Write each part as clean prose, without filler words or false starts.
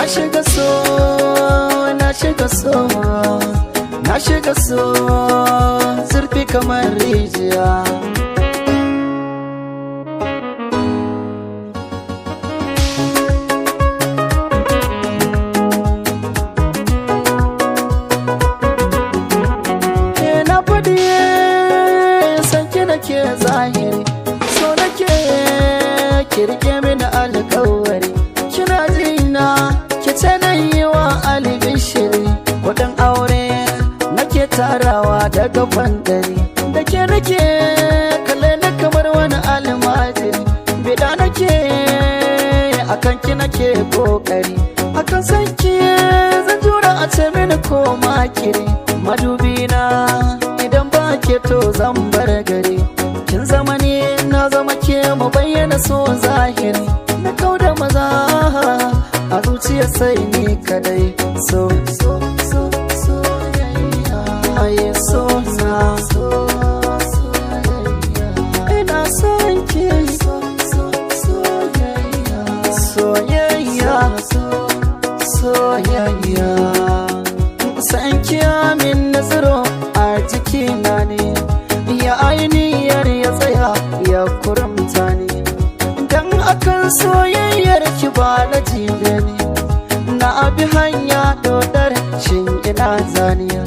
shiga so, na shiga so, na shiga so, zurfi kamar rijiya. Na faɗi sanki nake zahiri, so nake kirke mini alƙawari. Kina jina ki ce na yi wa albishiri, kuɗin aure nake tarawa daga bandari. Da ke nake kalle na kamar wani almajiri, bida nake akan ki nake kokari. Akan sanki zan jura a ce mini ko makiri. Madubina idan ba ke to zan bar gari. Kin zama ne na zama ke mu bayyana so zahiri. Na kauda maza a zuciya sai ni kadai. So so so so aye so na so ina son ki so so soyayya soyayya soyayya. San min nazaro a jikina ne, ya ainihiyar ya tsaya ya kurumta ne. Dan akan soyayyar ki ba na jibe ne, na abi hanya dodar shin ina zaniya.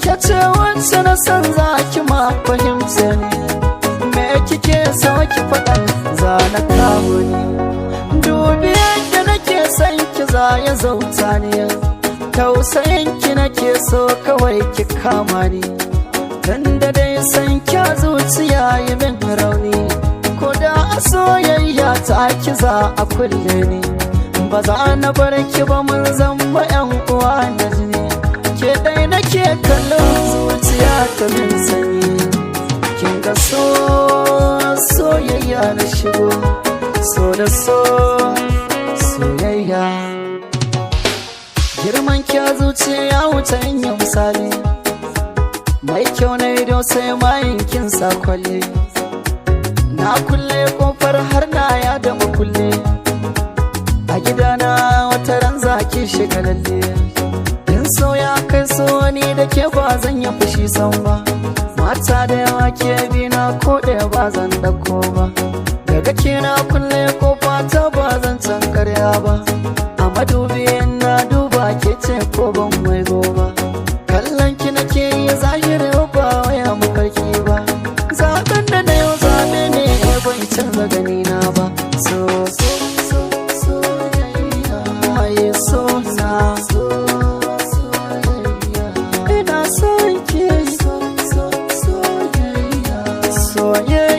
Ke ce wacce na san za ki ma fahimta ne, me kike so ki faɗa za na kawo ni. Dubi yadda nake son ki za ya zauta ne, tausayin ki nake so kawai ki kama ni. Dan da dai san kya zuciya yi min rauni, ko da a soyayya ta ki za a kulle ni. Ba za na bar ki ba mun zama yan uwa da jini, ke dai nake kallon zuciya ta min sanyi. Kin ga so soyayya na shigo, so da so soyayya. Girman kya zuciya wuce yin misali, mai kyau na ido sai mayin kin sa kwalle. Na kulle kofar har na ya da makulle, a gidana wata ran zaki shiga lalle. In so ya kai so ni da ke ba zan yi fushi san ba, mata da yawa ke bina ko ɗaya ba zan ɗauko ba. Daga ke na kulle kofa ta ba zan can karya ba, a madubi na duba ke ce ko ban mai goba. Kallon ki nake yi zahiri ba waya mafarki ba, zaɓen da na yau zaɓe ne bai canza gani na ba. So so so soyayya aye so na so soyayya ina son ki so so soyayya soyayya.